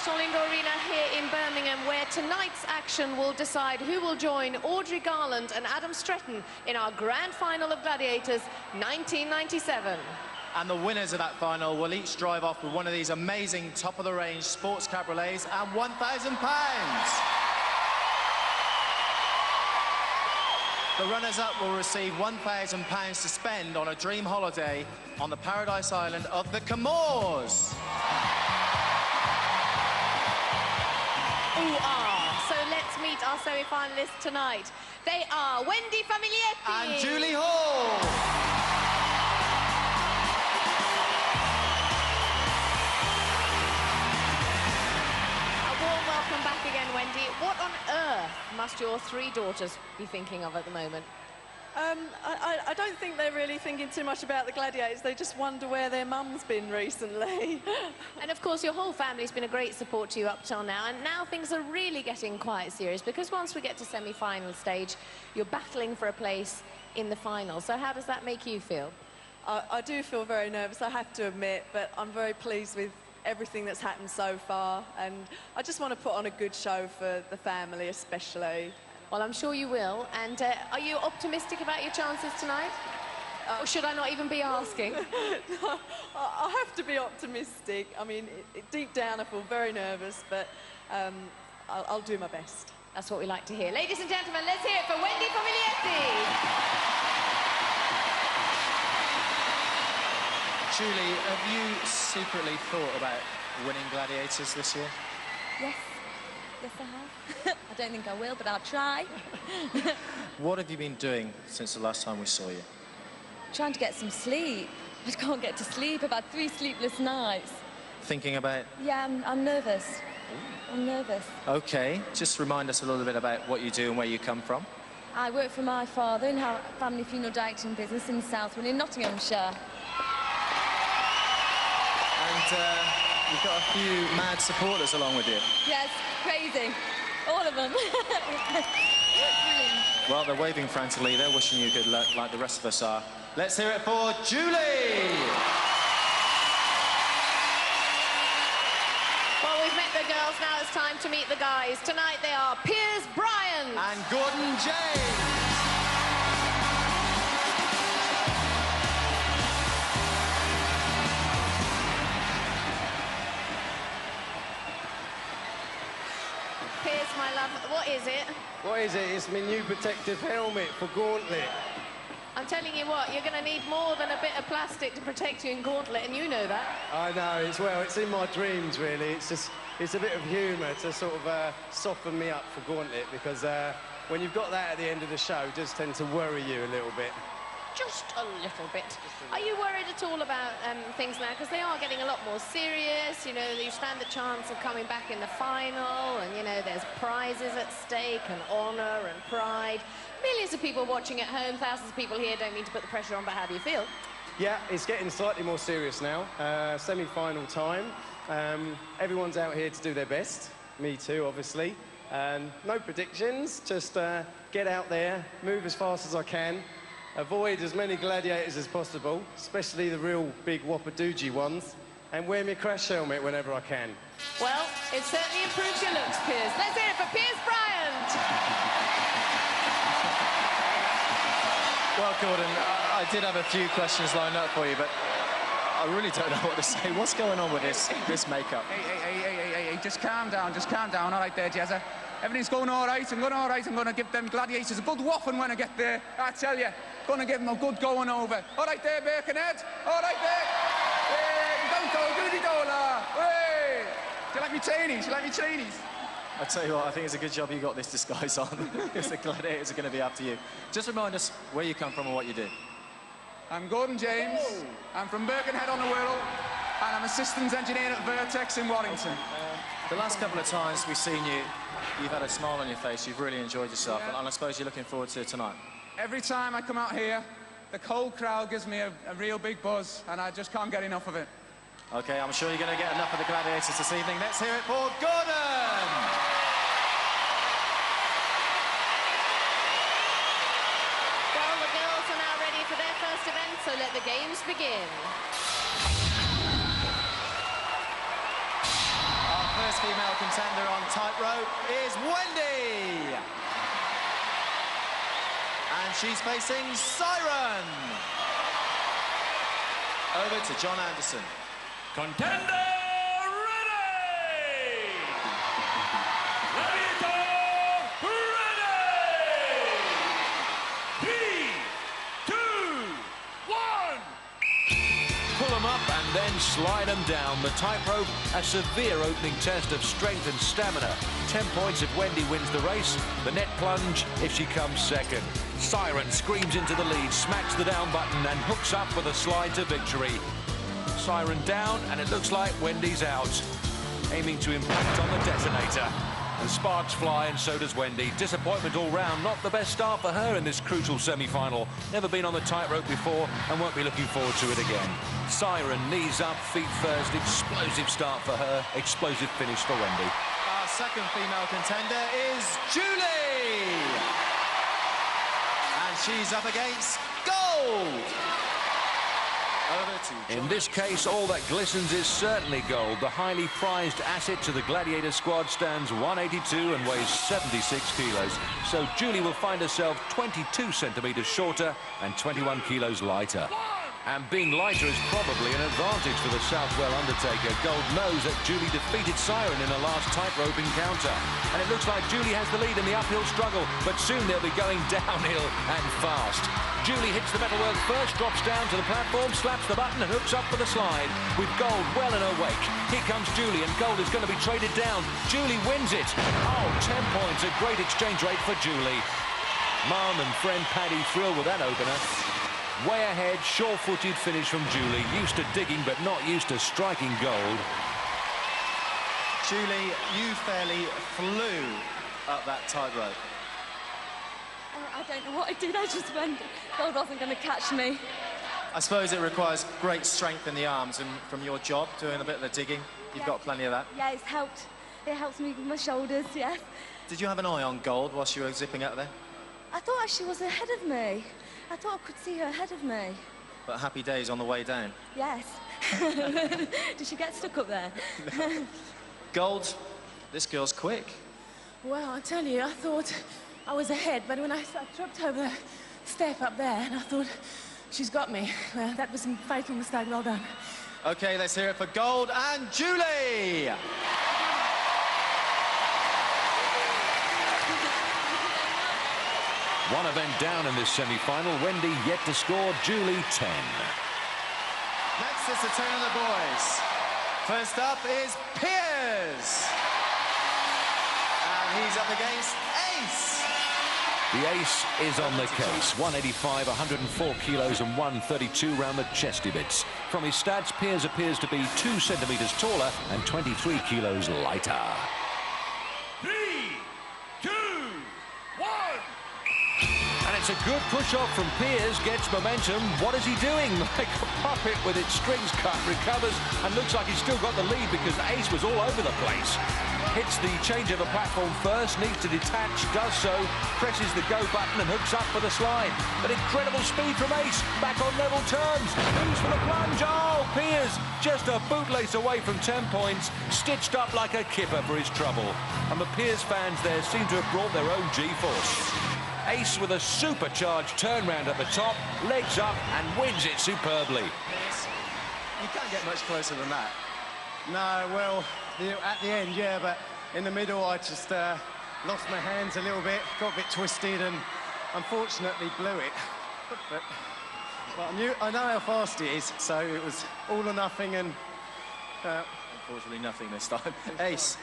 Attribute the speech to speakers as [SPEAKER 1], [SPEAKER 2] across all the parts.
[SPEAKER 1] National Indoor Arena here in Birmingham, where tonight's action will decide who will join Audrey Garland and Adam Stretton in our grand final of Gladiators 1997.
[SPEAKER 2] And the winners of that final will each drive off with one of these amazing top-of-the-range sports cabriolets and £1,000. The runners-up will receive £1,000 to spend on a dream holiday on the paradise island of the Comores.
[SPEAKER 1] So let's meet our semi-finalists tonight. They are Wendy Famiglietti
[SPEAKER 2] and Julie Hall.
[SPEAKER 1] Welcome back again, Wendy. What on earth must your three daughters be thinking of at the moment?
[SPEAKER 3] I don't think they're really thinking too much about the Gladiators. They just wonder where their mum's been recently.
[SPEAKER 1] And of course, your whole family's been a great support to you up till now, and now things are really getting quite serious, because once we get to semi-final stage, you're battling for a place in the final. So how does that make you feel?
[SPEAKER 3] I do feel very nervous, I have to admit, but I'm very pleased with everything that's happened so far, and I just want to put on a good show for the family especially.
[SPEAKER 1] Well, I'm sure you will. And are you optimistic about your chances tonight? Or should I not even be asking?
[SPEAKER 3] No, I have to be optimistic. I mean, deep down I feel very nervous, but I'll do my best.
[SPEAKER 1] That's what we like to hear. Ladies and gentlemen, let's hear it for Wendy Famiglietti.
[SPEAKER 2] Julie, have you secretly thought about winning Gladiators this year?
[SPEAKER 4] Yes. Yes, I have. I don't think I will, but I'll try.
[SPEAKER 2] What have you been doing since the last time we saw you?
[SPEAKER 4] Trying to get some sleep. I can't get to sleep. I've had 3 sleepless nights.
[SPEAKER 2] Thinking about...
[SPEAKER 4] Yeah, I'm nervous. Ooh. I'm nervous.
[SPEAKER 2] OK, just remind us a little bit about what you do and where you come from.
[SPEAKER 4] I work for my father in our family funeral directing business in Southwood in Nottinghamshire.
[SPEAKER 2] And you've got a few mad supporters along with you.
[SPEAKER 4] Yes, crazy. All of them.
[SPEAKER 2] Well, they're waving frantically. They're wishing you good luck, like the rest of us are. Let's hear it for Julie!
[SPEAKER 1] Well, we've met the girls. Now it's time to meet the guys. Tonight they are Piers, Bryant
[SPEAKER 2] and Gordon James.
[SPEAKER 1] My love, what is it?
[SPEAKER 5] What is it? It's my new protective helmet for Gauntlet.
[SPEAKER 1] I'm telling you what, you're going to need more than a bit of plastic to protect you in Gauntlet, and you know that.
[SPEAKER 5] I know, it's in my dreams, really. It's a bit of humour to sort of soften me up for Gauntlet, because when you've got that at the end of the show, it does tend to worry you a little bit.
[SPEAKER 1] Just a little bit. Are you worried at all about things now? Because they are getting a lot more serious. You know, you stand a chance of coming back in the final, and, you know, there's prizes at stake, and honour and pride. Millions of people watching at home, thousands of people here. Don't mean to put the pressure on, but how do you feel?
[SPEAKER 5] Yeah, it's getting slightly more serious now. Semi-final time. Everyone's out here to do their best. Me too, obviously. No predictions, just get out there, move as fast as I can. Avoid as many gladiators as possible, especially the real big whopper-doogie ones, and wear my crash helmet whenever I can.
[SPEAKER 1] Well, it certainly improves your looks, Piers. Let's hear it for Piers Bryant.
[SPEAKER 2] Well, Gordon, I did have a few questions lined up for you, but I really don't know what to say. What's going on with this makeup?
[SPEAKER 6] Hey, just calm down, all right there, Jezza. Everything's going all right, I'm going to give them Gladiators a good whopping when I get there, I tell you. Going to give them a good going over. All right there, Birkenhead. All right there. Hey, don't go, doody-dola. Hey. Do you like me trainees?
[SPEAKER 2] I tell you what, I think it's a good job you got this disguise on, because the Gladiators are going to be after you. Just remind us where you come from and what you do.
[SPEAKER 6] I'm Gordon James. Whoa. I'm from Birkenhead on the Wirral, and I'm a systems engineer at Vertex in Warrington.
[SPEAKER 2] The last couple of times we've seen you, you've had a smile on your face. You've really enjoyed yourself,
[SPEAKER 6] yeah.
[SPEAKER 2] And I suppose you're looking forward to it tonight.
[SPEAKER 6] Every time I come out here, the whole crowd gives me a real big buzz, and I just can't get enough of it.
[SPEAKER 2] OK, I'm sure you're going to get enough of the Gladiators this evening. Let's hear it for Gordon!
[SPEAKER 1] Well, the girls are now ready for their first event, so let the games begin.
[SPEAKER 2] Our first female female contender on tightrope is Wendy. And she's facing Siren. Over to John Anderson.
[SPEAKER 7] Contender ready! Gladiator ready! 3, 2, 1!
[SPEAKER 8] Pull them up and then slide them down. The tightrope, a severe opening test of strength and stamina. 10 points if Wendy wins the race. The net plunge if she comes second. Siren screams into the lead, smacks the down button and hooks up for the slide to victory. Siren down, and it looks like Wendy's out. Aiming to impact on the detonator. And sparks fly, and so does Wendy. Disappointment all round. Not the best start for her in this crucial semi-final. Never been on the tightrope before and won't be looking forward to it again. Siren, knees up, feet first. Explosive start for her. Explosive finish for Wendy.
[SPEAKER 2] Our second female contender is Julie. And she's up against gold.
[SPEAKER 8] In this case, all that glistens is certainly gold. The highly prized asset to the Gladiator squad stands 182 and weighs 76 kilos. So Julie will find herself 22 centimetres shorter and 21 kilos lighter. And being lighter is probably an advantage for the Southwell Undertaker. Gold knows that Julie defeated Siren in her last tightrope encounter. And it looks like Julie has the lead in the uphill struggle, but soon they'll be going downhill and fast. Julie hits the metalwork first, drops down to the platform, slaps the button and hooks up for the slide. With Gold well in her wake. Here comes Julie, and Gold is going to be traded down. Julie wins it. Oh, 10 points, a great exchange rate for Julie. Mum and friend Paddy thrilled with that opener. Way ahead, sure-footed finish from Julie. Used to digging, but not used to striking gold.
[SPEAKER 2] Julie, you fairly flew up that tightrope.
[SPEAKER 4] I don't know what I did. I just went. Gold wasn't going to catch me.
[SPEAKER 2] I suppose it requires great strength in the arms, and from your job, doing a bit of the digging, you've got plenty of that.
[SPEAKER 4] Yeah, it's helped. It helps me with my shoulders, yeah.
[SPEAKER 2] Did you have an eye on Gold whilst you were zipping out there?
[SPEAKER 4] I thought she was ahead of me. I thought I could see her ahead of me.
[SPEAKER 2] But happy days on the way down.
[SPEAKER 4] Yes. Did she get stuck up there?
[SPEAKER 2] No. Gold, this girl's quick.
[SPEAKER 9] Well, I tell you, I thought I was ahead, but when I dropped over the step up there, and I thought, she's got me. Well, that was a fatal mistake. Well done.
[SPEAKER 2] OK, let's hear it for Gold and Julie.
[SPEAKER 8] One event down in this semi-final. Wendy yet to score. Julie 10.
[SPEAKER 2] Next is the turn of the boys. First up is Piers. And he's up against Ace.
[SPEAKER 8] The Ace is on the case. 185, 104 kilos and 132 round the chesty bits. From his stats, Piers appears to be 2 centimetres taller and 23 kilos lighter.
[SPEAKER 7] 3, 2, 1!
[SPEAKER 8] And it's a good push-off from Piers, gets momentum. What is he doing? Like a puppet with its strings cut, recovers, and looks like he's still got the lead because Ace was all over the place. Hits the change of a platform first, needs to detach, does so, presses the go button and hooks up for the slide. But incredible speed from Ace, back on level terms. Who's for the plunge? Oh, Piers, just a bootlace away from 10 points, stitched up like a kipper for his trouble. And the Piers fans there seem to have brought their own G-force. Ace with a supercharged turnaround at the top, legs up and wins it superbly.
[SPEAKER 2] You can't get much closer than that.
[SPEAKER 5] No, well, at the end, yeah, but in the middle, I just lost my hands a little bit, got a bit twisted, and unfortunately blew it. But I know how fast it is, so it was all or nothing, and
[SPEAKER 2] unfortunately, nothing this time. Ace,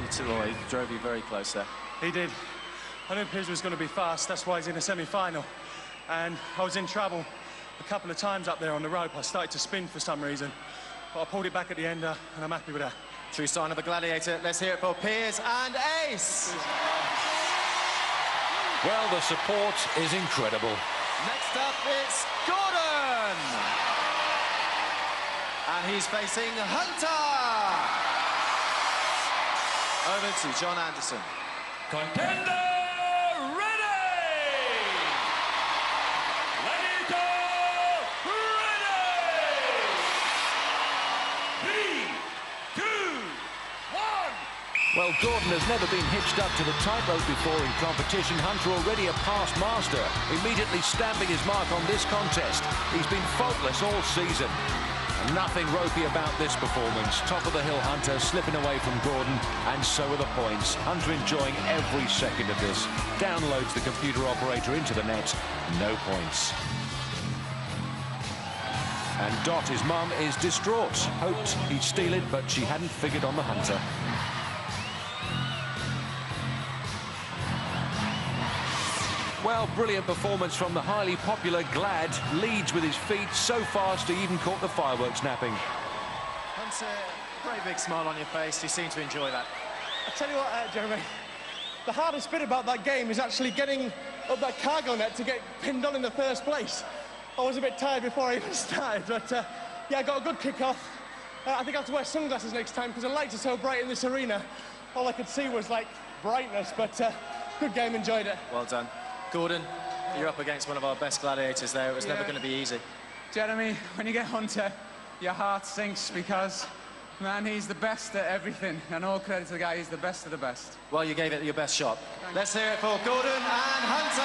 [SPEAKER 2] you two drove you very close there.
[SPEAKER 10] He did. I knew Piers was going to be fast, that's why he's in the semi-final. And I was in trouble a couple of times up there on the rope. I started to spin for some reason, but I pulled it back at the end, and I'm happy with that.
[SPEAKER 2] True sign of a gladiator. Let's hear it for Piers and Ace.
[SPEAKER 8] Well, the support is incredible.
[SPEAKER 2] Next up, it's Gordon. And he's facing Hunter. Over to John Anderson.
[SPEAKER 7] Contender ready! Gladiator ready! 3, 2, 1!
[SPEAKER 8] Well, Gordon has never been hitched up to the tightrope before in competition. Hunter already a past master, immediately stamping his mark on this contest. He's been faultless all season. Nothing ropey about this performance. Top of the hill Hunter slipping away from Gordon, and so are the points. Hunter enjoying every second of this. Downloads the computer operator into the net. No points. And Dot, his mum, is distraught. Hoped he'd steal it, but she hadn't figured on the Hunter. Well, brilliant performance from the highly popular Glad. Leads with his feet so fast he even caught the fireworks snapping.
[SPEAKER 2] Hunter, very big smile on your face. You seem to enjoy that.
[SPEAKER 5] I tell you what, Jeremy, the hardest bit about that game is actually getting up that cargo net to get pinned on in the first place. I was a bit tired before I even started, but yeah, I got a good kick-off. I think I have to wear sunglasses next time because the lights are so bright in this arena. All I could see was, like, brightness, but good game, enjoyed it.
[SPEAKER 2] Well done. Gordon, you're up against one of our best gladiators there. It was never going to be easy.
[SPEAKER 6] Jeremy, when you get Hunter, your heart sinks because, man, he's the best at everything. And all credit to the guy, he's the best of the best.
[SPEAKER 2] Well, you gave it your best shot. Let's hear it for Gordon and Hunter.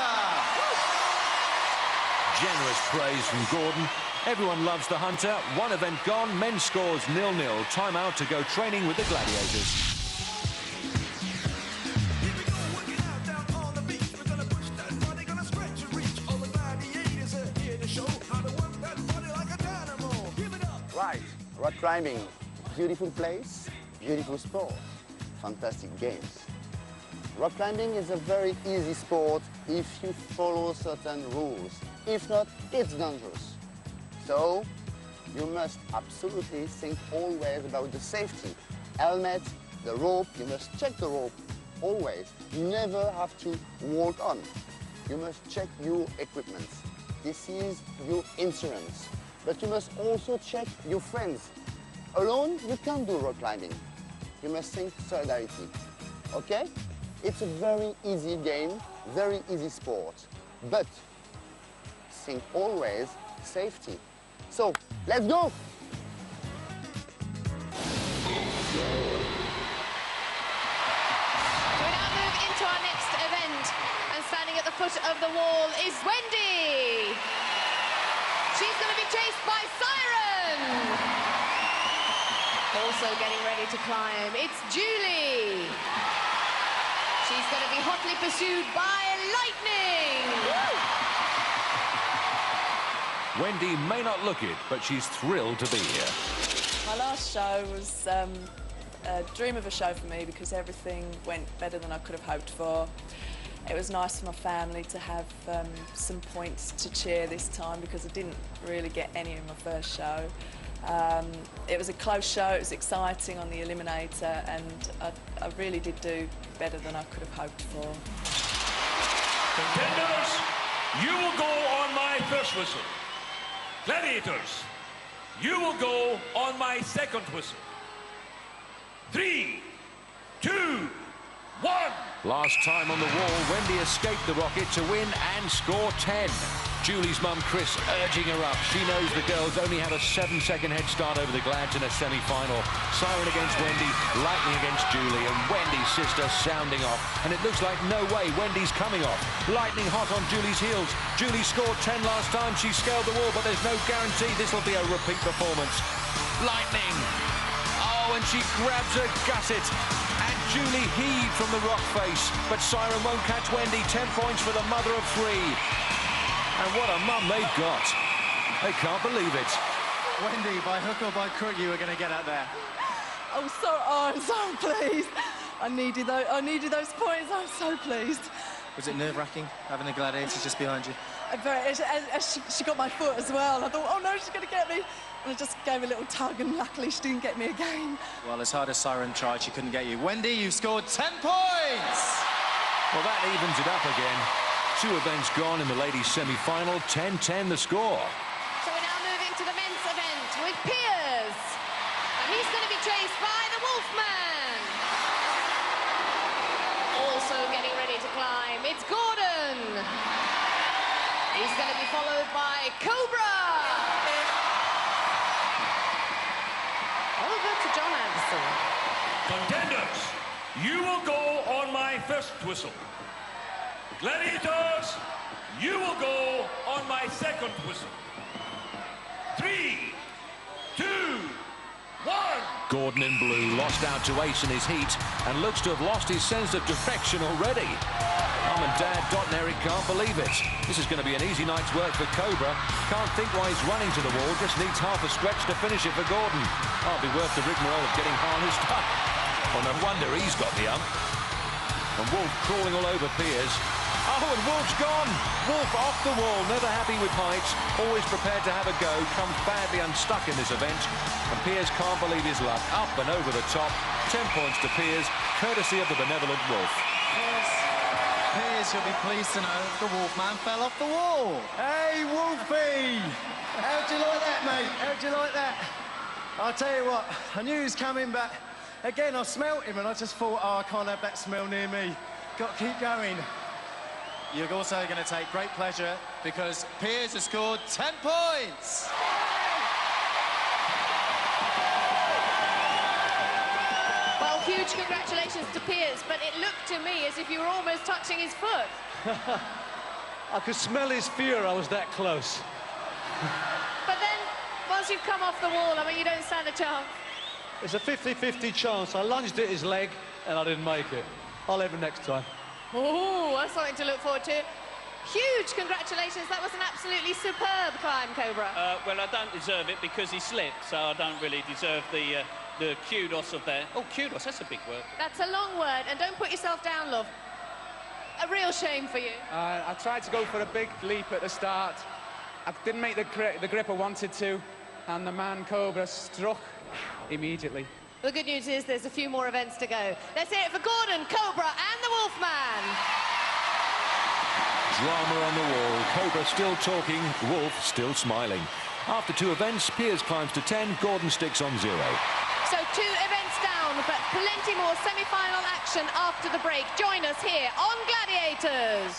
[SPEAKER 8] Generous praise from Gordon. Everyone loves the Hunter. One event gone, men's scores 0-0. Time out to go training with the Gladiators.
[SPEAKER 11] Right, rock climbing, beautiful place, beautiful sport, fantastic games. Rock climbing is a very easy sport if you follow certain rules. If not, it's dangerous. So, you must absolutely think always about the safety. Helmet, the rope, you must check the rope always. You never have to walk on. You must check your equipment. This is your insurance. But you must also check your friends. Alone, you can't do rock climbing. You must think solidarity, okay? It's a very easy game, very easy sport. But think always safety. So, let's go!
[SPEAKER 1] We now move into our next event, and standing at the foot of the wall is Wendy. She's going to be chased by Siren. Also getting ready to climb, it's Julie. She's going to be hotly pursued by Lightning.
[SPEAKER 8] Woo! Wendy may not look it, but she's thrilled to be here.
[SPEAKER 3] My last show was a dream of a show for me because everything went better than I could have hoped for. It was nice for my family to have some points to cheer this time because I didn't really get any in my first show. It was a close show, it was exciting on the Eliminator, and I really did do better than I could have hoped for.
[SPEAKER 7] Contenders, you will go on my first whistle. Gladiators, you will go on my second whistle. 3, 2, 1.
[SPEAKER 8] Last time on the wall, Wendy escaped the rocket to win and score 10. Julie's mum, Chris, urging her up. She knows the girls only have a 7-second head start over the Glads in a semi-final. Siren against Wendy, Lightning against Julie, and Wendy's sister sounding off. And it looks like no way Wendy's coming off. Lightning hot on Julie's heels. Julie scored 10 last time. She scaled the wall, but there's no guarantee this will be a repeat performance. Lightning. Oh, and she grabs her gusset. And Julie heaved from the rock face. But Siren won't catch Wendy. 10 points for the mother of 3. And what a mum they've got. They can't believe it.
[SPEAKER 2] Wendy, by hook or by crook, you were going to get out there.
[SPEAKER 3] I'm so pleased. I needed those points. I'm so pleased.
[SPEAKER 2] Was it nerve-wracking having the Gladiators just behind you?
[SPEAKER 3] She got my foot as well. I thought, oh no, she's going to get me. And I just gave a little tug, and luckily she didn't get me again.
[SPEAKER 2] Well, as hard as Siren tried, she couldn't get you. Wendy, you scored 10 points!
[SPEAKER 8] Well, that evens it up again. 2 events gone in the ladies' semi-final. 10-10 the score.
[SPEAKER 1] So we're now moving to the men's event with Piers. And he's going to be chased by the Wolfman. Also getting ready to climb, it's Gordon. He's going to be followed by Cobra. Over to John Anderson.
[SPEAKER 7] Contenders, you will go on my first whistle. Gladiators, you will go on my second whistle. 3, 2, 1.
[SPEAKER 8] Gordon in blue lost out to Ace in his heat and looks to have lost his sense of direction already. Mum and Dad, Dot and Eric can't believe it. This is going to be an easy night's work for Cobra. Can't think why he's running to the wall, just needs half a stretch to finish it for Gordon. I'll be worth the rigmarole of getting harnessed up. Well, no wonder he's got the ump. And Wolf crawling all over Piers. Oh, and Wolf's gone! Wolf off the wall, never happy with heights, always prepared to have a go, comes badly unstuck in this event, and Piers can't believe his luck. Up and over the top, 10 points to Piers, courtesy of the benevolent Wolf.
[SPEAKER 2] Piers, you'll be pleased to know the Wolfman fell off the wall.
[SPEAKER 5] Hey, Wolfie! How'd you like that, mate? How'd you like that? I'll tell you what, I knew he was coming, but again, I smelt him, and I just thought, oh, I can't have that smell near me. Got to keep going.
[SPEAKER 2] You're also going to take great pleasure because Piers has scored 10 points.
[SPEAKER 1] Well, huge congratulations to Piers, but it looked to me as if you were almost touching his foot.
[SPEAKER 12] I could smell his fear, I was that close.
[SPEAKER 1] But then, once you've come off the wall, I mean, you don't stand a chance.
[SPEAKER 12] It's a 50-50 chance. I lunged at his leg and I didn't make it. I'll have it next time.
[SPEAKER 1] Oh, that's something to look forward to. Huge congratulations. That was an absolutely superb climb, Cobra.
[SPEAKER 13] Well, I don't deserve it because he slipped, so I don't really deserve the kudos of that. Oh, kudos, that's a big word.
[SPEAKER 1] That's a long word, and don't put yourself down, love. A real shame for you.
[SPEAKER 6] I tried to go for a big leap at the start. I didn't make the grip I wanted to, and the man Cobra struck immediately.
[SPEAKER 1] The good news is there's a few more events to go. Let's hear it for Gordon, Cobra, and the Wolfman.
[SPEAKER 8] Drama on the wall, Cobra still talking, Wolf still smiling. After 2 events, Piers climbs to 10, Gordon sticks on 0.
[SPEAKER 1] So 2 events down, but plenty more semi-final action after the break. Join us here on Gladiators.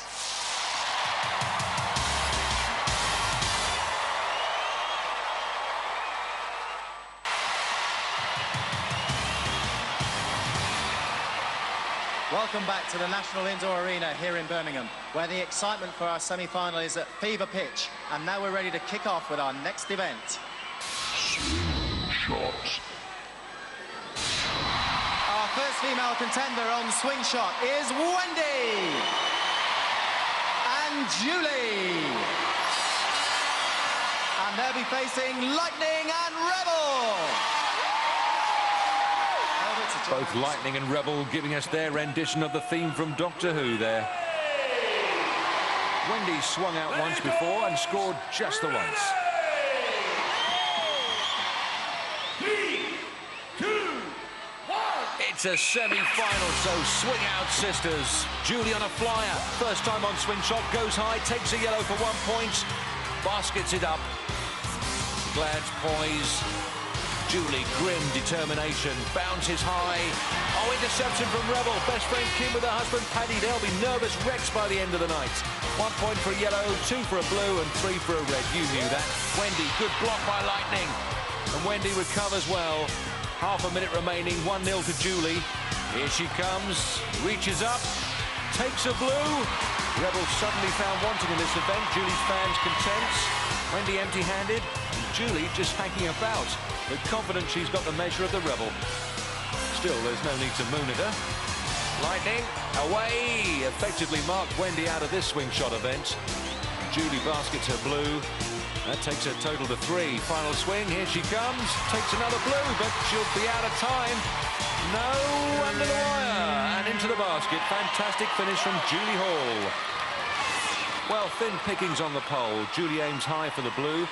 [SPEAKER 2] Welcome back to the National Indoor Arena here in Birmingham, where the excitement for our semi-final is at fever pitch. And now we're ready to kick off with our next event.
[SPEAKER 14] Swingshot.
[SPEAKER 2] Our first female contender on Swingshot is Wendy and Julie. And they'll be facing Lightning and Rebel.
[SPEAKER 8] Both Lightning and Rebel giving us their rendition of the theme from Doctor Who there. Wendy swung out once before and scored just the once.
[SPEAKER 7] 3, 2, 1.
[SPEAKER 8] It's a semi-final, so swing out, sisters. Julie on a flyer. First time on Swingshot, goes high, takes a yellow for 1 point. Baskets it up. Glad's poise. Julie, grim determination, bounces high. Oh, interception from Rebel. Best friend Kim with her husband Paddy. They'll be nervous wrecks by the end of the night. 1 point for a yellow, 2 for a blue, and 3 for a red. You knew that. Wendy, good block by Lightning. And Wendy recovers well. Half a minute remaining, 1-0 to Julie. Here she comes, reaches up, takes a blue. Rebel suddenly found wanting in this event. Julie's fans content. Wendy empty-handed, and Julie just hanging about. But confident she's got the measure of the Rebel. Still, there's no need to moon at her. Lightning, away! Effectively marked Wendy out of this Swingshot event. Julie baskets her blue. That takes her total to 3. Final swing, here she comes. Takes another blue, but she'll be out of time. No, under the wire. And into the basket. Fantastic finish from Julie Hall. Well, thin pickings on the pole. Julie aims high for the blue.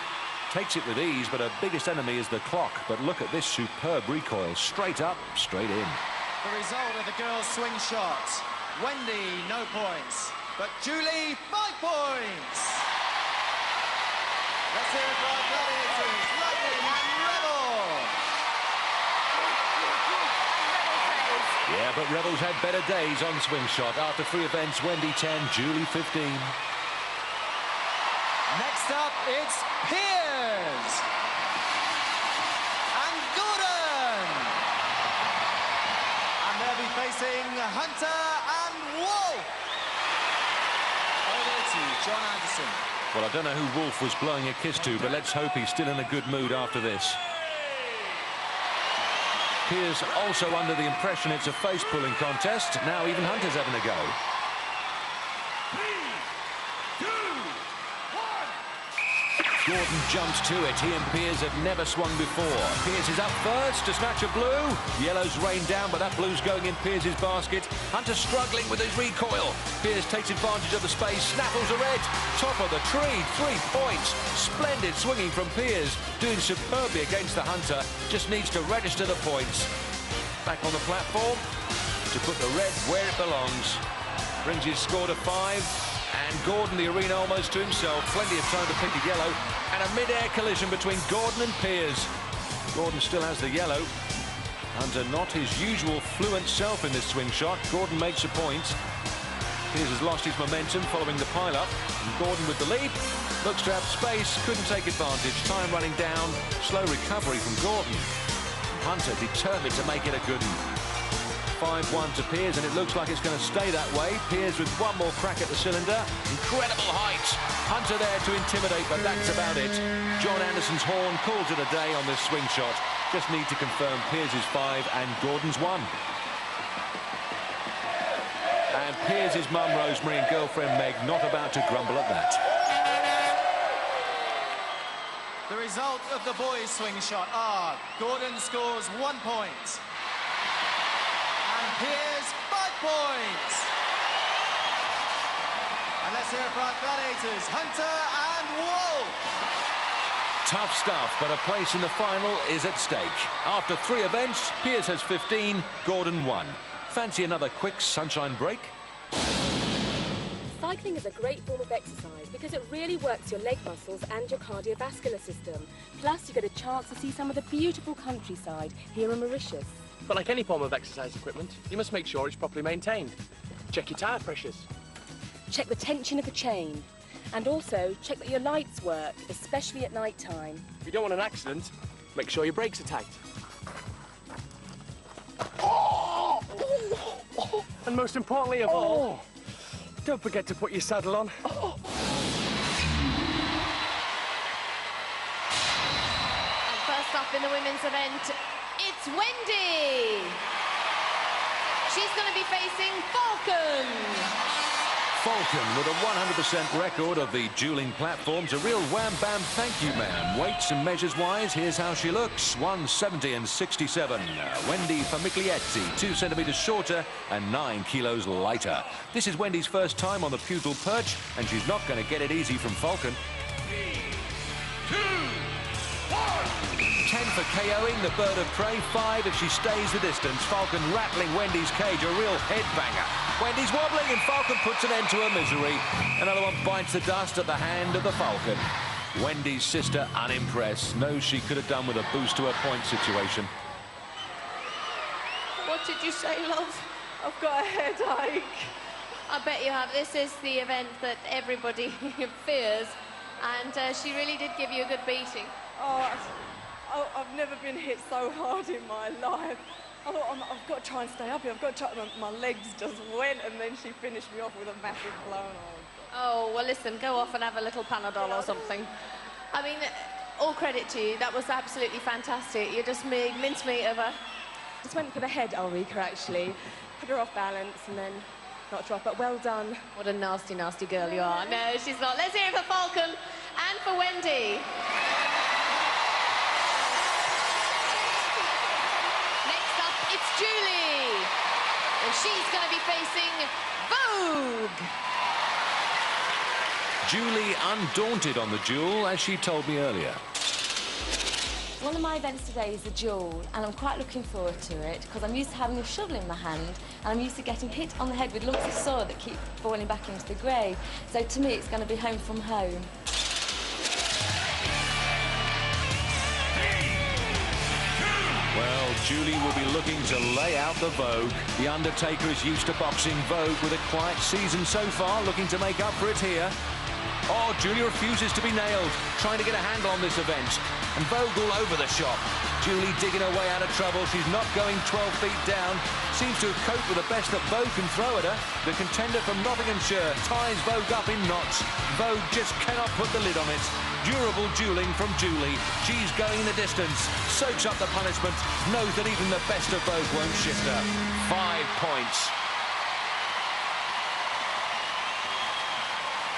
[SPEAKER 8] Takes it with ease, but her biggest enemy is the clock. But look at this superb recoil. Straight up, straight in.
[SPEAKER 2] The result of the girls' swing shot. Wendy, no points. But Julie, 5 points. Let's hear it for our Gladiators, Lightning and Rebel.
[SPEAKER 8] Yeah, but Rebels had better days on Swingshot. After 3 events, Wendy 10, Julie 15.
[SPEAKER 2] Next up, it's Piers and Gordon. And they'll be facing facing Hunter and Wolf. Over to John Anderson.
[SPEAKER 8] Well, I don't know who Wolf was blowing a kiss to, but let's hope he's still in a good mood after this. Piers also under the impression it's a face-pulling contest. Now even Hunter's having a go.
[SPEAKER 7] 3, 2, 1.
[SPEAKER 8] Gordon jumps to it. He and Piers have never swung before. Piers is up first to snatch a blue. Yellow's rained down, but that blue's going in Piers' basket. Hunter struggling with his recoil. Piers takes advantage of the space, snaffles a red. Top of the tree, 3 points. Splendid swinging from Piers, doing superbly against the Hunter. Just needs to register the points. Back on the platform to put the red where it belongs. Brings his score to 5. And Gordon, the arena almost to himself. Plenty of time to pick the yellow. And a mid-air collision between Gordon and Piers. Gordon still has the yellow. Hunter not his usual fluent self in this swing shot. Gordon makes a point. Piers has lost his momentum following the pile-up. And Gordon with the lead. Looks to have space, couldn't take advantage. Time running down. Slow recovery from Gordon. Hunter determined to make it a good one. 5-1 to Piers, and it looks like it's going to stay that way. Piers with one more crack at the cylinder. Incredible height. Hunter there to intimidate, but that's about it. John Anderson's horn calls it a day on this swing shot. Just need to confirm Piers is 5 and Gordon's 1. And Piers' mum, Rosemary, and girlfriend, Meg, not about to grumble at that.
[SPEAKER 2] The result of the boys' swing shot are Gordon scores 1 point. Piers, 5 points. And let's hear it for our gladiators, Hunter and Wolf.
[SPEAKER 8] Tough stuff, but a place in the final is at stake. After 3 events, Piers has 15, Gordon 1. Fancy another quick sunshine break?
[SPEAKER 14] Cycling is a great form of exercise because it really works your leg muscles and your cardiovascular system. Plus, you get a chance to see some of the beautiful countryside here in Mauritius.
[SPEAKER 15] But like any form of exercise equipment, you must make sure it's properly maintained. Check your tyre pressures.
[SPEAKER 14] Check the tension of the chain. And also, check that your lights work, especially at night time.
[SPEAKER 15] If you don't want an accident, make sure your brakes are tight. And most importantly of all, don't forget to put your saddle on.
[SPEAKER 1] And first up in the women's event, it's Wendy. She's going to be facing Falcon.
[SPEAKER 8] Falcon with a 100% record of the dueling platforms. A real wham-bam thank you man. Weights and measures-wise, here's how she looks. 170 and 67. Wendy Famiglietti, 2 centimetres shorter and 9 kilos lighter. This is Wendy's first time on the Pudel perch, and she's not going to get it easy from Falcon.
[SPEAKER 7] 3, 2, 1.
[SPEAKER 8] 10 for KOing the bird of prey, 5 if she stays the distance. Falcon rattling Wendy's cage, a real headbanger. Wendy's wobbling and Falcon puts an end to her misery. Another one bites the dust at the hand of the Falcon. Wendy's sister unimpressed, knows she could have done with a boost to her point situation.
[SPEAKER 1] What did you say, love?
[SPEAKER 3] I've got a headache.
[SPEAKER 1] I bet you have. This is the event that everybody fears, and she really did give you a good beating.
[SPEAKER 3] I've never been hit so hard in my life. I thought, I've got to try and stay up here. I've got to try. My legs just went, and then she finished me off with a massive blow.
[SPEAKER 1] Oh, well, listen, go off and have a little Panadol or something. I mean, all credit to you. That was absolutely fantastic. You just made mincemeat of her.
[SPEAKER 14] Just went for the head, Ulrika, actually. Put her off balance and then knocked her off, but well done.
[SPEAKER 1] What a nasty, nasty girl you are. No, she's not. Let's hear it for Falcon and for Wendy. It's Julie, and she's going to be facing Vogue.
[SPEAKER 8] Julie undaunted on the duel, as she told me earlier.
[SPEAKER 4] One of my events today is the duel, and I'm quite looking forward to it because I'm used to having a shovel in my hand and I'm used to getting hit on the head with lumps of soil that keep falling back into the grave. So to me, it's going to be home from home.
[SPEAKER 8] Well, Julie will be looking to lay out the Vogue. The Undertaker is used to boxing. Vogue with a quiet season so far, looking to make up for it here. Oh, Julie refuses to be nailed, trying to get a handle on this event. And Vogue all over the shop. Julie digging her way out of trouble. She's not going 12 feet down. Seems to have coped with the best that Vogue can throw at her. The contender from Nottinghamshire ties Vogue up in knots. Vogue just cannot put the lid on it. Durable dueling from Julie. She's going the distance, soaks up the punishment, knows that even the best of Vogue won't shift her. 5 points.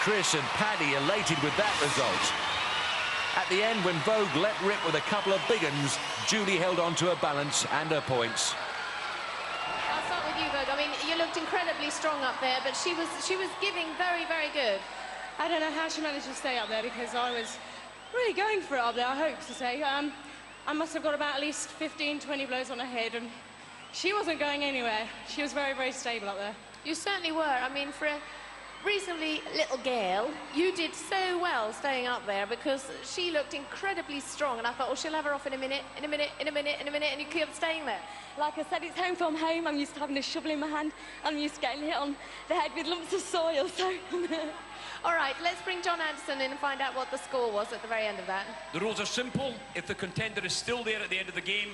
[SPEAKER 8] Chris and Paddy elated with that result. At the end, when Vogue let rip with a couple of big uns, Julie held on to her balance and her points.
[SPEAKER 1] I'll start with you, Vogue. I mean, you looked incredibly strong up there, but she was giving very, very good.
[SPEAKER 9] I don't know how she managed to stay up there because I was really going for it up there, I hope to say. I must have got about at least 15, 20 blows on her head, and she wasn't going anywhere. She was very, very stable up there.
[SPEAKER 1] You certainly were. I mean, for a reasonably little girl, you did so well staying up there because she looked incredibly strong, and I thought, well, she'll have her off in a minute, in a minute, in a minute, in a minute, and you kept staying there.
[SPEAKER 4] Like I said, it's home from home. I'm used to having a shovel in my hand. I'm used to getting hit on the head with lumps of soil, so...
[SPEAKER 1] All right, let's bring John Anderson in and find out what the score was at the very end of that.
[SPEAKER 7] The rules are simple. If the contender is still there at the end of the game,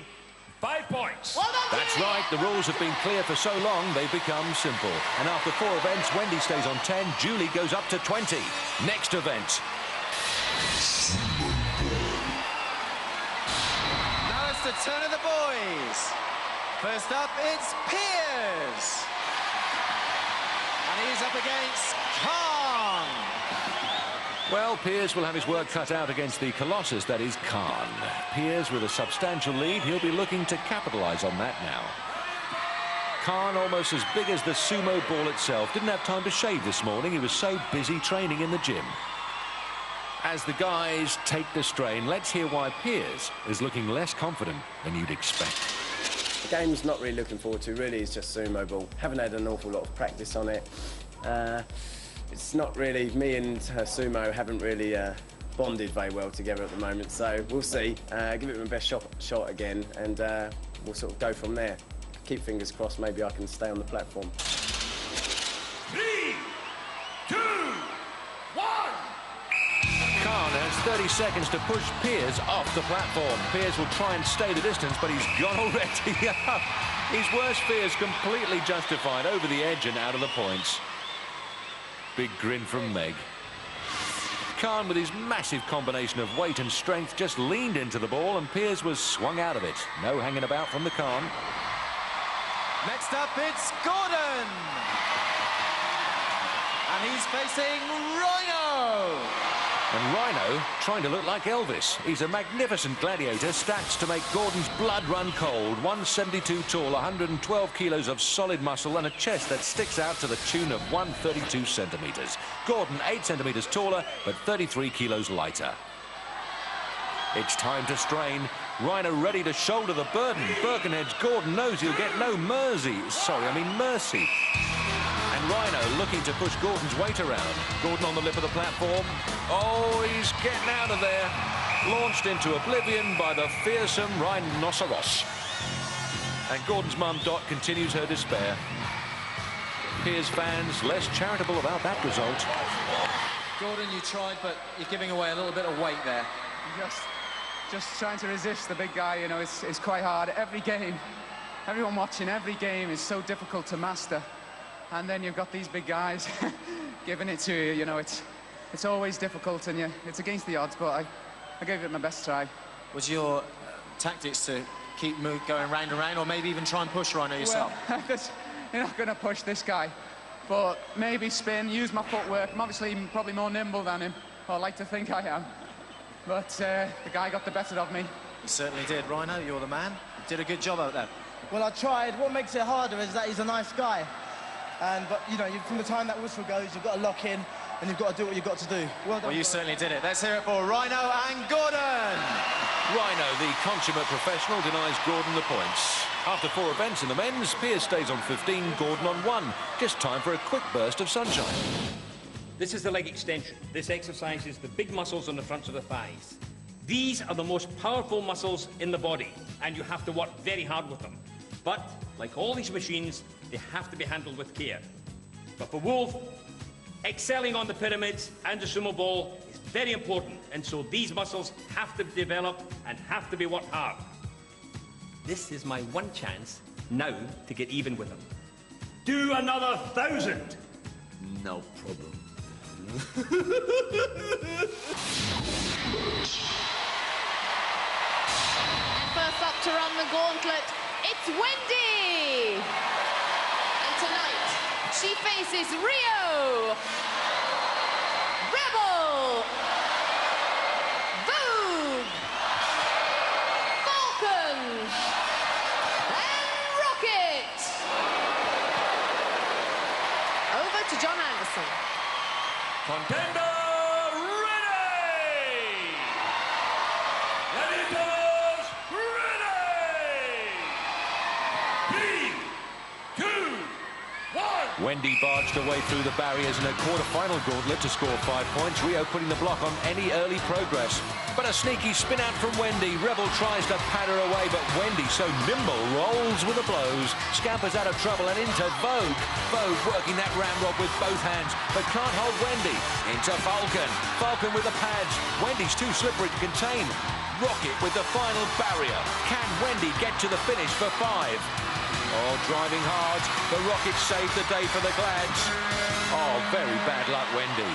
[SPEAKER 7] 5 points.
[SPEAKER 1] Well done,
[SPEAKER 8] That's right, the rules have been clear for so long, they've become simple. And after 4 events, Wendy stays on 10, Julie goes up to 20. Next event.
[SPEAKER 2] Now it's the turn of the boys. First up, it's Piers. And he's up against Khan.
[SPEAKER 8] Well, Piers will have his work cut out against the Colossus, that is Khan. Piers with a substantial lead, he'll be looking to capitalise on that now. Khan, almost as big as the sumo ball itself, didn't have time to shave this morning. He was so busy training in the gym. As the guys take the strain, let's hear why Piers is looking less confident than you'd expect.
[SPEAKER 5] The game's not really looking forward to, really, it's just sumo ball. Haven't had an awful lot of practice on it. It's not really, me and Sumo haven't really bonded very well together at the moment, so we'll see. Give it my best shot again, and we'll sort of go from there. Keep fingers crossed, maybe I can stay on the platform.
[SPEAKER 7] 3, 2, 1.
[SPEAKER 8] Khan has 30 seconds to push Piers off the platform. Piers will try and stay the distance, but he's gone already. His worst fears completely justified, over the edge and out of the points. Big grin from Meg. Khan, with his massive combination of weight and strength, just leaned into the ball, and Piers was swung out of it. No hanging about from the Khan.
[SPEAKER 2] Next up, it's Gordon. And he's facing Rhino.
[SPEAKER 8] And Rhino trying to look like Elvis. He's a magnificent gladiator, stats to make Gordon's blood run cold. 172 tall, 112 kilos of solid muscle, and a chest that sticks out to the tune of 132 centimetres. Gordon 8 centimetres taller, but 33 kilos lighter. It's time to strain. Rhino ready to shoulder the burden. Birkenhead's Gordon knows he'll get no mercy. Mercy. And Rhino looking to push Gordon's weight around. Gordon on the lip of the platform. Oh, he's getting out of there. Launched into oblivion by the fearsome rhinoceros. And Gordon's mum, Dot, continues her despair. Piers fans less charitable about that result.
[SPEAKER 16] Gordon, you tried, but you're giving away a little bit of weight there.
[SPEAKER 6] Just trying to resist the big guy, you know, it's quite hard. Every game, everyone watching, every game is so difficult to master. And then you've got these big guys giving it to you, you know, it's always difficult, and it's against the odds, but I gave it my best try.
[SPEAKER 16] Was your tactics to keep going round and round, or maybe even try and push Rhino yourself?
[SPEAKER 6] Well, you're not going to push this guy, but maybe spin, use my footwork. I'm obviously probably more nimble than him, or I like to think I am. But the guy got the better of me.
[SPEAKER 2] He certainly did. Rhino, you're the man. Did a good job out there.
[SPEAKER 17] Well, I tried. What makes it harder is that he's a nice guy. But, you know, from the time that whistle goes, you've got to lock in, and you've got to do what you've got to do. Well done.
[SPEAKER 2] Well, you certainly did it. Let's hear it for Rhino and Gordon.
[SPEAKER 8] Rhino, the consummate professional, denies Gordon the points. After 4 events in the men's, Piers stays on 15, Gordon on 1. Just time for a quick burst of sunshine.
[SPEAKER 18] This is the leg extension. This exercises the big muscles on the front of the thighs. These are the most powerful muscles in the body, and you have to work very hard with them. But, like all these machines, they have to be handled with care. But for Wolf, excelling on the pyramids and the sumo ball is very important, and so these muscles have to be developed and have to be worked hard. This is my one chance now to get even with them. Do another 1,000.
[SPEAKER 15] No problem.
[SPEAKER 1] And first up to run the gauntlet, it's Wendy! And tonight, she faces Rio, Rebel, Vogue, Falcon, and Rocket! Over to John Anderson.
[SPEAKER 7] Contender ready! Gladiators ready! 3, 2, 1.
[SPEAKER 8] Wendy barged her way through the barriers in a quarter-final gauntlet to score 5 points. Rio putting the block on any early progress. But a sneaky spin out from Wendy. Rebel tries to pat her away, but Wendy, so nimble, rolls with the blows, scampers out of trouble and into Vogue. Vogue working that ramrod with both hands, but can't hold Wendy. Into Falcon. Falcon with the pads. Wendy's too slippery to contain. Rocket with the final barrier. Can Wendy get to the finish for 5? Oh, driving hard. The Rocket saved the day for the Glads. Oh, very bad luck, Wendy.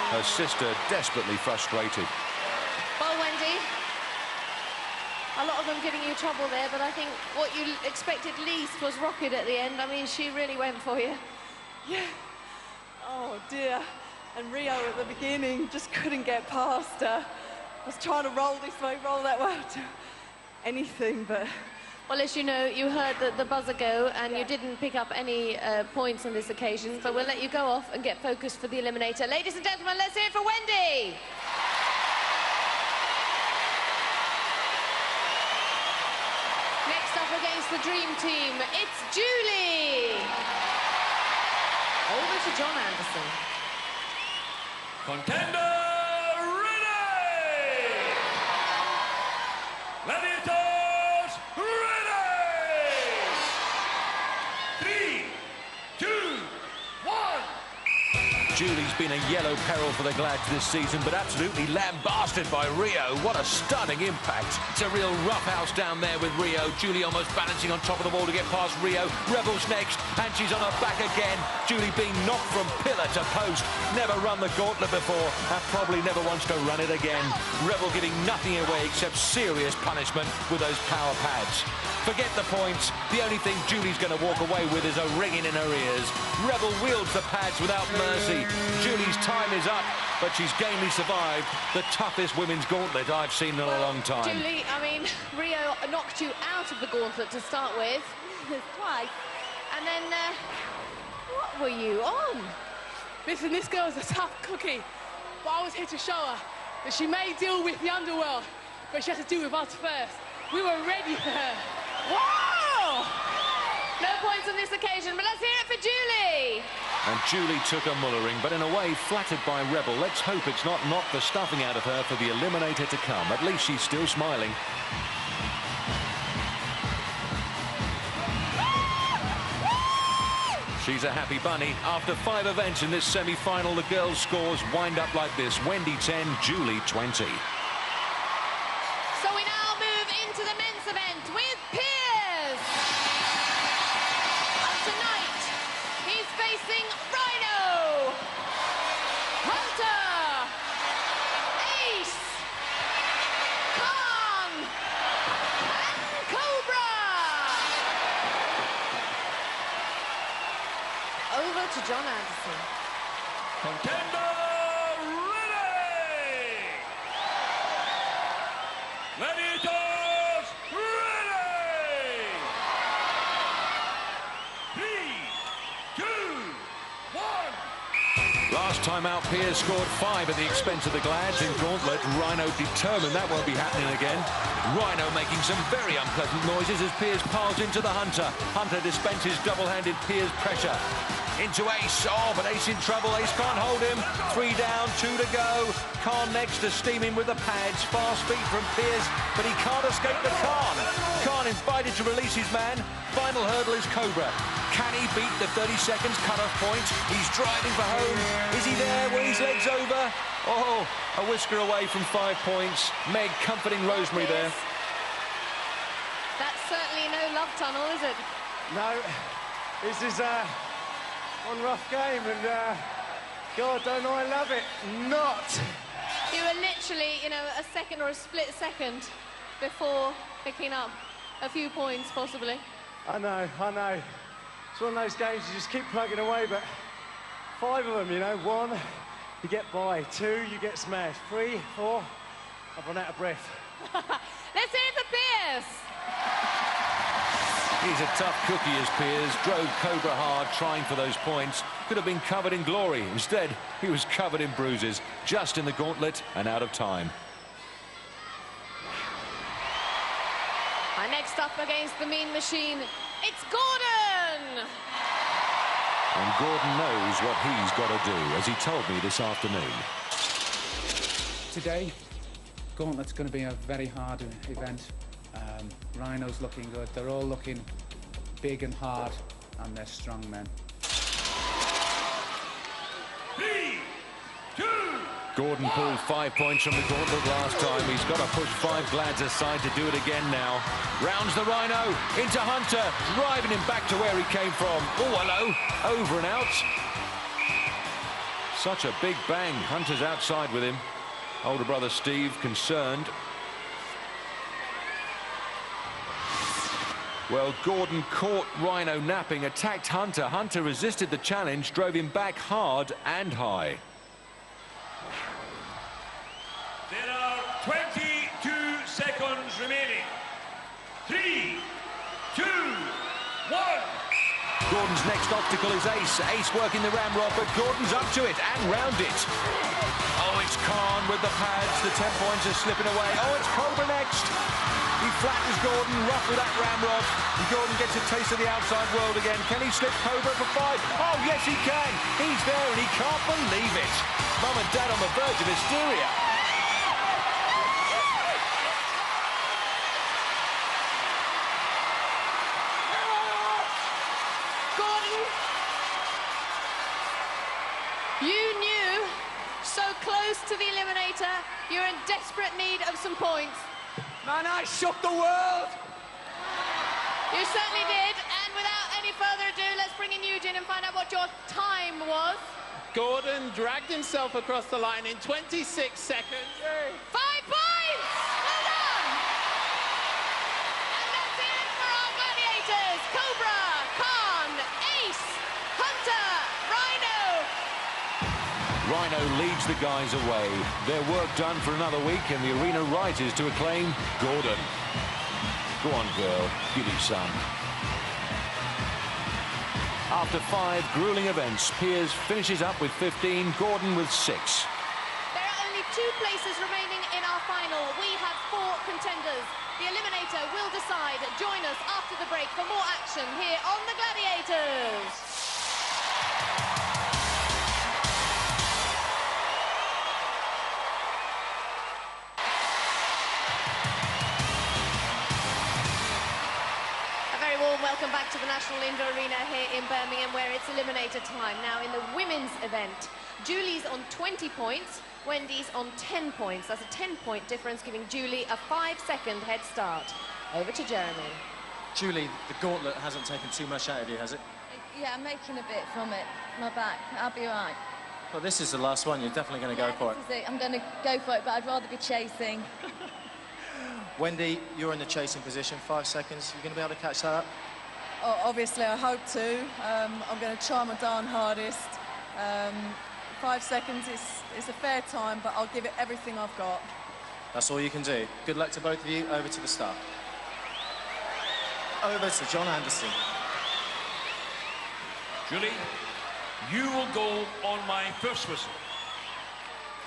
[SPEAKER 8] Her sister desperately frustrated.
[SPEAKER 1] Well, Wendy, a lot of them giving you trouble there, but I think what you expected least was Rocket at the end. I mean, she really went for you.
[SPEAKER 3] Yeah. Oh, dear. And Rio at the beginning just couldn't get past her. I was trying to roll this way, roll that way, anything, but...
[SPEAKER 1] Well, as you know, you heard the buzzer go, and you didn't pick up any points on this occasion, so we'll let you go off and get focused for the Eliminator. Ladies and gentlemen, let's hear it for Wendy! Next up against the Dream Team, it's Julie! Over to John Anderson.
[SPEAKER 7] Contender ready! Gladiators ready! 3, 2, 1.
[SPEAKER 8] Julie's been a yellow peril for the Glads this season, but absolutely lambasted by Rio. What a stunning impact. It's a real roughhouse down there with Rio. Julie almost balancing on top of the wall to get past Rio. Rebel's next, and she's on her back again. Julie being knocked from pillar to post. Never run the gauntlet before, and probably never wants to run it again. Rebel giving nothing away except serious punishment with those power pads. Forget the points. The only thing Julie's going to walk away with is a ringing in her ears. Rebel wields the pads without mercy. Julie's time is up, but she's gamely survived the toughest women's gauntlet I've seen in a long time.
[SPEAKER 1] Julie, I mean, Rio knocked you out of the gauntlet to start with. Twice. And then, what were you on?
[SPEAKER 9] Listen, this girl's a tough cookie, but I was here to show her that she may deal with the underworld, but she has to deal with us first. We were ready for her.
[SPEAKER 1] Wow! No points on this occasion, but let's hear it for Julie.
[SPEAKER 8] And Julie took a mullering, but in a way flattered by Rebel. Let's hope it's not knocked the stuffing out of her for the Eliminator to come. At least she's still smiling. She's a happy bunny. After 5 events in this semi-final, the girls' scores wind up like this. Wendy 10, Julie 20.
[SPEAKER 1] So we now move into the men's event with Piers. And tonight, he's facing Rhino, Hunter, Ace, Khan, and Cobra. Over to John Anderson.
[SPEAKER 7] Contender ready! Gladiators ready! 3, 2, 1.
[SPEAKER 8] Last time out, Piers scored 5 at the expense of the Glads in Gauntlet. Rhino determined that won't be happening again. Rhino making some very unpleasant noises as Piers piles into the Hunter. Hunter dispenses double-handed Piers pressure. Into Ace. Oh, but Ace in trouble. Ace can't hold him. 3 down, 2 to go. Khan next to steam in with the pads. Fast feet from Piers, but he can't escape the Khan. Khan invited to release his man. Final hurdle is Cobra. Can he beat the 30 seconds cut-off point? He's driving for home. Is he there when his leg's over? Oh, a whisker away from 5 points. Meg comforting Rosemary there.
[SPEAKER 1] That's certainly no love tunnel, is it?
[SPEAKER 5] No, this is one rough game, and God, don't I love it. Not.
[SPEAKER 1] You were literally, you know, a second or a split second before picking up a few points, possibly.
[SPEAKER 5] I know. It's one of those games you just keep plugging away, but 5 of them, you know, 1, you get by, 2, you get smashed, 3, 4, I've run out of breath.
[SPEAKER 1] Let's hear it for Piers.
[SPEAKER 8] He's a tough cookie as Piers drove Cobra hard, trying for those points. Could have been covered in glory. Instead, he was covered in bruises, just in the gauntlet and out of time.
[SPEAKER 1] And next up against the Mean Machine, it's Gordon!
[SPEAKER 8] And Gordon knows what he's got to do, as he told me this afternoon.
[SPEAKER 6] Today, Gauntlet's going to be a very hard event. Rhino's looking good. They're all looking big and hard, and they're strong men.
[SPEAKER 7] 3, 2.
[SPEAKER 8] Gordon pulled 5 points from the gauntlet last time. He's got to push 5 Glads aside to do it again now. Rounds the Rhino into Hunter, driving him back to where he came from. Oh, hello. Over and out. Such a big bang. Hunter's outside with him. Older brother Steve concerned. Well, Gordon caught Rhino napping, attacked Hunter. Hunter resisted the challenge, drove him back hard and high.
[SPEAKER 7] There are 22 seconds remaining. 3, 2, 1.
[SPEAKER 8] Gordon's next obstacle is Ace. Ace working the ramrod, but Gordon's up to it and round it. Oh, it's Khan with the pads. The 10 points are slipping away. Oh, it's Cobra next. He flattens Gordon, rough with that ramrod. And Gordon gets a taste of the outside world again. Can he slip Cobra for 5? Oh, yes, he can. He's there and he can't believe it. Mum and Dad on the verge of hysteria.
[SPEAKER 1] Gordon, you knew so close to the Eliminator, you're in desperate need of some points.
[SPEAKER 6] Man, I shook the world!
[SPEAKER 1] You certainly did, and without any further ado, let's bring in Eugene and find out what your time was.
[SPEAKER 19] Gordon dragged himself across the line in 26 seconds.
[SPEAKER 1] 5 points! Well done! And let's hear it for our gladiators. Cobra, Khan, Ace, Hunter, Rhino.
[SPEAKER 8] Rhino leads the guys away. Their work done for another week, and the arena rises to acclaim Gordon. Go on, girl. Give you some. After 5 grueling events, Piers finishes up with 15, Gordon with 6.
[SPEAKER 1] There are only 2 places remaining in our final. We have 4 contenders. The Eliminator will decide. Join us after the break for more action here on the Gladiators. Welcome back to the National Indoor Arena here in Birmingham, where it's Eliminator time. Now, in the women's event, Julie's on 20 points, Wendy's on 10 points. That's a 10-point difference, giving Julie a 5-second head start. Over to Jeremy.
[SPEAKER 16] Julie, the gauntlet hasn't taken too much out of you, has it?
[SPEAKER 4] Yeah, I'm making a bit from it. My back. I'll be all right.
[SPEAKER 16] Well, this is the last one. You're definitely going to go for it.
[SPEAKER 4] This is it. I'm going to go for it, but I'd rather be chasing.
[SPEAKER 16] Wendy, you're in the chasing position. 5 seconds. You going to be able to catch that up?
[SPEAKER 3] Oh, obviously, I hope to. I'm going to try my darn hardest. 5 seconds is a fair time, but I'll give it everything I've got.
[SPEAKER 16] That's all you can do. Good luck to both of you. Over to the start. Over to John Anderson.
[SPEAKER 7] Julie, you will go on my first whistle.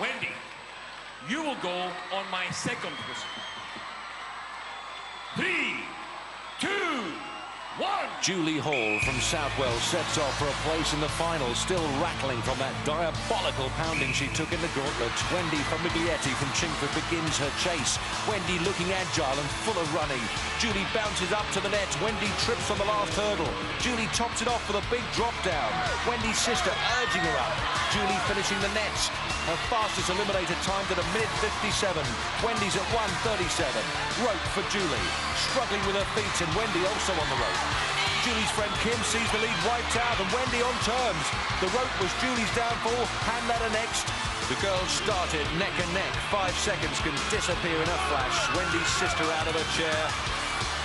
[SPEAKER 7] Wendy, you will go on my second whistle. 3, 2, 1.
[SPEAKER 8] Julie Hall from Southwell sets off for a place in the final, still rattling from that diabolical pounding she took in the Gauntlet. Wendy Famiglietti from Chingford begins her chase. Wendy looking agile and full of running. Julie bounces up to the net. Wendy trips on the last hurdle. Julie tops it off with a big drop down. Wendy's sister urging her up. Julie finishing the nets. Her fastest eliminator timed at 1:57. Wendy's at 1:37. Rope for Julie. Struggling with her feet, and Wendy also on the rope. Julie's friend Kim sees the lead wiped out, and Wendy on terms. The rope was Julie's downfall. Hand ladder next. The girls started neck and neck. 5 seconds can disappear in a flash. Wendy's sister out of her chair.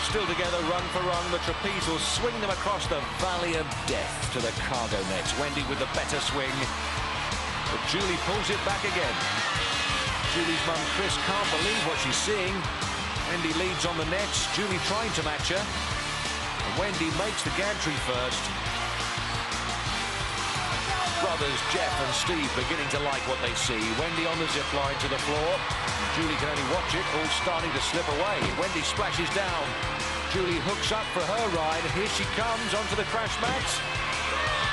[SPEAKER 8] Still together, run for run. The trapeze will swing them across the valley of death to the cargo nets. Wendy with the better swing. But Julie pulls it back again. Julie's mum, Chris, can't believe what she's seeing. Wendy leads on the nets. Julie trying to match her. And Wendy makes the gantry first. Brothers Jeff and Steve beginning to like what they see. Wendy on the zip line to the floor. Julie can only watch it, all starting to slip away. Wendy splashes down. Julie hooks up for her ride. Here she comes onto the crash mats.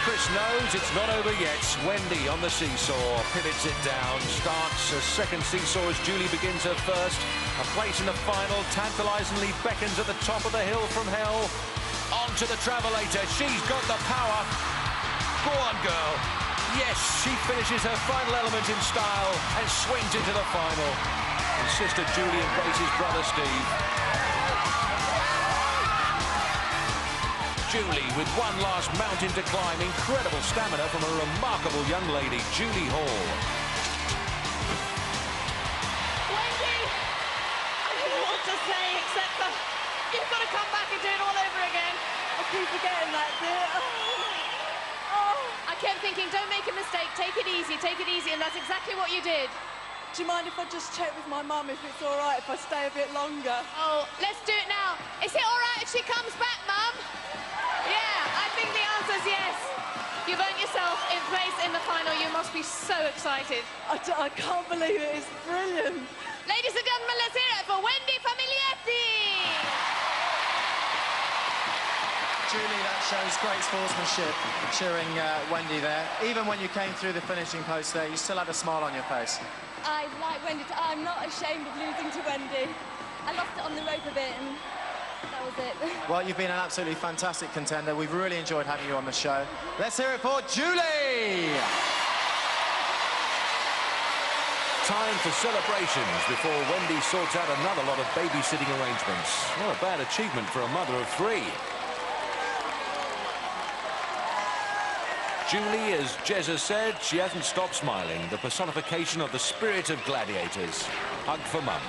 [SPEAKER 8] Chris knows it's not over yet. Wendy on the seesaw, pivots it down, starts a second seesaw as Julie begins her first. A place in the final, tantalizingly beckons at the top of the hill from hell. Onto the Travelator, she's got the power. Go on, girl. Yes, she finishes her final element in style and swings into the final. And sister Julie embraces brother Steve. Julie with one last mountain to climb. Incredible stamina from a remarkable young lady, Julie Hall.
[SPEAKER 1] Wendy, I don't know what to say except that you've got to come back and do it all over again.
[SPEAKER 3] I keep forgetting that bit.
[SPEAKER 1] I kept thinking, don't make a mistake, take it easy, and that's exactly what you did.
[SPEAKER 3] Do you mind if I just check with my mum if it's all right if I stay a bit longer?
[SPEAKER 1] Oh, let's do it now. Is it all right if she comes back, Mum? Yeah, I think the answer's yes. You've earned yourself in place in the final. You must be so excited.
[SPEAKER 3] I can't believe it. It's brilliant.
[SPEAKER 1] Ladies and gentlemen, let's hear it for Wendy Famiglietti.
[SPEAKER 2] Julie, that shows great sportsmanship, cheering Wendy there. Even when you came through the finishing post there, you still had a smile on your face.
[SPEAKER 4] I like Wendy. I'm not ashamed of losing to Wendy. I lost it on the rope a bit, and that was it.
[SPEAKER 2] Well, you've been an absolutely fantastic contender. We've really enjoyed having you on the show. Let's hear it for Julie!
[SPEAKER 8] Time for celebrations before Wendy sorts out another lot of babysitting arrangements. Not a bad achievement for a mother of 3. Julie, as Jezza said, she hasn't stopped smiling. The personification of the spirit of Gladiators. Hug for mum.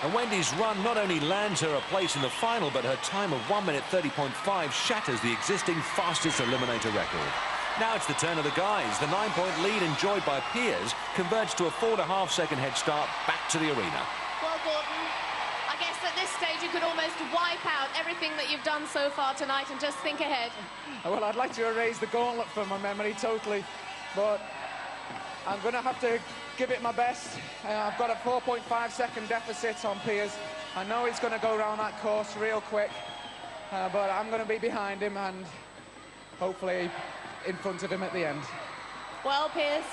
[SPEAKER 8] And Wendy's run not only lands her a place in the final, but her time of 1:30.5 shatters the existing fastest eliminator record. Now it's the turn of the guys. The 9-point lead enjoyed by Piers converges to a 4.5-second head start back to the arena.
[SPEAKER 1] Well, Gordon, I guess at this stage you could almost wipe out everything that you've done so far tonight and just think ahead.
[SPEAKER 6] Well, I'd like to erase the Gauntlet from my memory totally, but I'm going to have to give it my best. I've got a 4.5-second deficit on Piers. I know he's going to go around that course real quick, but I'm going to be behind him and hopefully in front of him at the end.
[SPEAKER 1] Well, Piers,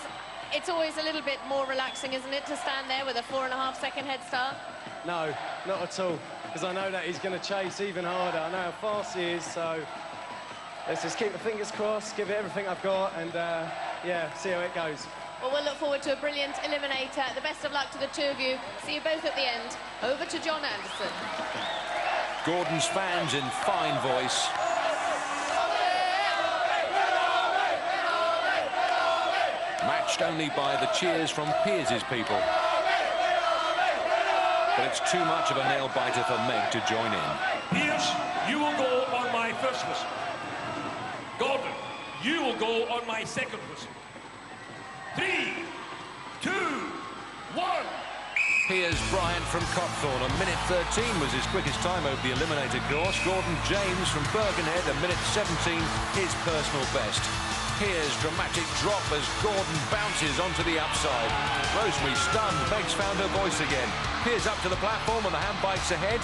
[SPEAKER 1] it's always a little bit more relaxing, isn't it, to stand there with a 4.5-second head start?
[SPEAKER 5] No, not at all, because I know that he's going to chase even harder. I know how fast he is, so let's just keep the fingers crossed, give it everything I've got, and yeah, see how it goes.
[SPEAKER 1] Well, we'll look forward to a brilliant eliminator. The best of luck to the two of you. See you both at the end. Over to John Anderson.
[SPEAKER 8] Gordon's fans in fine voice. Matched only by the cheers from Piers' people. But it's too much of a nail-biter for Meg to join in.
[SPEAKER 7] Piers, you will go on my first whistle. Gordon, you will go on my second whistle. 3, 2, 1.
[SPEAKER 8] Here's Bryant from Copthorne. 1:13 was his quickest time over the eliminator course. Gordon James from Birkenhead, 1:17, his personal best. Here's dramatic drop as Gordon bounces onto the upside. Rosemary stunned. Meg's found her voice again. Piers up to the platform and the hand bikes ahead.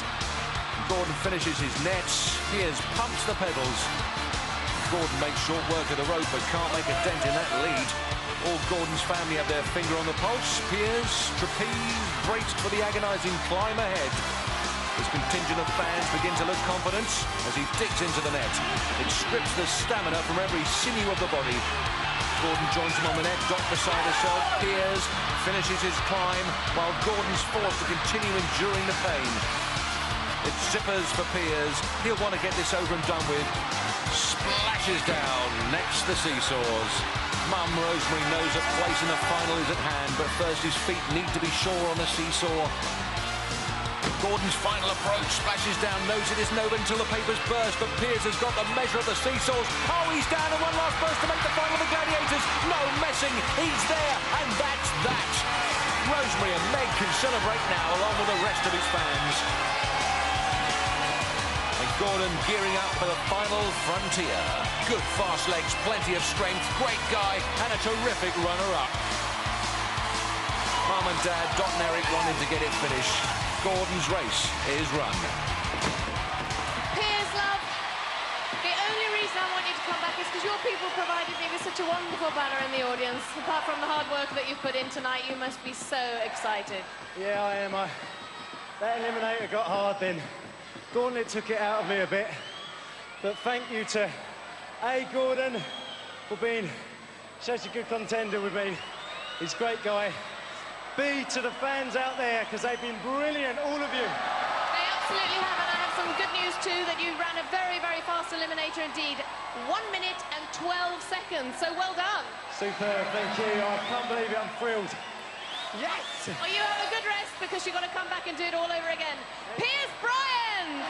[SPEAKER 8] Gordon finishes his nets. Piers pumps the pedals. Gordon makes short work of the rope, but can't make a dent in that lead. All Gordon's family have their finger on the pulse. Piers, trapeze, braced for the agonising climb ahead. His contingent of fans begin to look confident as he digs into the net. It strips the stamina from every sinew of the body. Gordon joins him on the net, Dot beside herself. Piers finishes his climb while Gordon's forced to continue enduring the pain. It's zippers for Piers. He'll want to get this over and done with. Splashes down next the seesaws. Mum Rosemary knows a place in the final is at hand, but first his feet need to be sure on the seesaw. Gordon's final approach, splashes down, knows it isn't over until the papers burst, but Piers has got the measure of the seesaws. Oh, he's down and one last burst to make the final of the Gladiators. No messing, he's there, and that's that. Rosemary and Meg can celebrate now along with the rest of his fans. And Gordon gearing up for the final frontier. Good fast legs, plenty of strength, great guy, and a terrific runner-up. Mum and Dad, Dot and Eric wanted to get it finished. Gordon's race is run.
[SPEAKER 1] Piers, love, the only reason I want you to come back is because your people provided me with such a wonderful banner in the audience. Apart from the hard work that you've put in tonight, you must be so excited.
[SPEAKER 5] Yeah, I am. That Eliminator got hard then. Gauntlet took it out of me a bit. But thank you to A. Gordon for being such a good contender with me. He's a great guy. B, to the fans out there, because they've been brilliant, all of you.
[SPEAKER 1] They absolutely have, and I have some good news too, that you ran a very, very fast Eliminator indeed. 1 minute and 12 seconds, so well done.
[SPEAKER 5] Superb, thank you. I can't believe it, I'm thrilled. Yes!
[SPEAKER 1] Well, you have a good rest, because you've got to come back and do it all over again. Piers Bryant!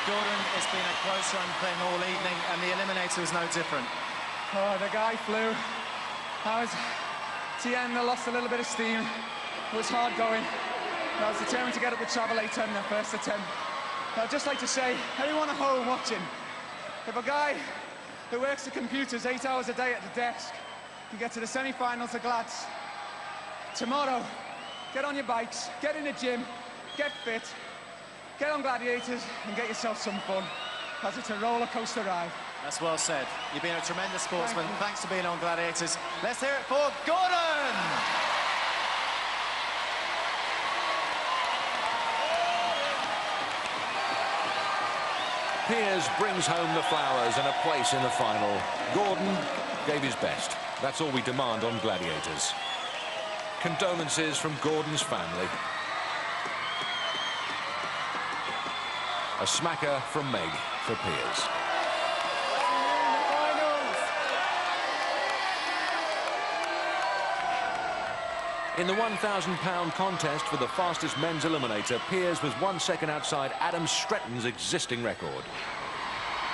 [SPEAKER 2] Gordon, it's been a close run thing all evening, and the Eliminator was no different.
[SPEAKER 6] Oh, the guy flew. I was, at the end, I lost a little bit of steam. It was hard going. I was determined to get up the travel 8 in the first attempt. I'd just like to say, anyone at home watching, if a guy who works the computers 8 hours a day at the desk can get to the semi-finals of Glads, tomorrow, get on your bikes, get in the gym, get fit, get on Gladiators and get yourself some fun, as it's a roller coaster ride.
[SPEAKER 2] That's well said. You've been a tremendous sportsman. Thanks for being on Gladiators. Let's hear it for Gordon!
[SPEAKER 8] Piers brings home the flowers and a place in the final. Gordon gave his best. That's all we demand on Gladiators. Condolences from Gordon's family. A smacker from Meg for Piers. In the £1,000 contest for the fastest men's eliminator, Piers was 1 second outside Adam Stretton's existing record.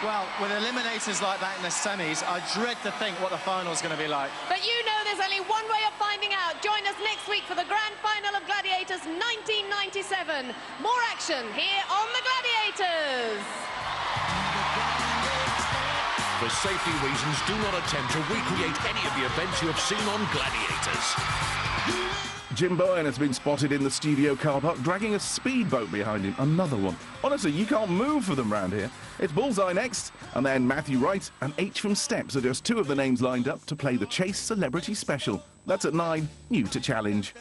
[SPEAKER 2] Well, with eliminators like that in the semis, I dread to think what the final's going to be like.
[SPEAKER 1] But you know there's only one way of finding out. Join us next week for the grand final of Gladiators 1997. More action here on the Gladiators.
[SPEAKER 20] For safety reasons, do not attempt to recreate any of the events you have seen on Gladiators.
[SPEAKER 21] Jim Bowen has been spotted in the studio car park dragging a speedboat behind him. Another one. Honestly, you can't move for them round here. It's Bullseye next, and then Matthew Wright and H from Steps are just 2 of the names lined up to play the Chase Celebrity Special. That's at 9, new to Challenge.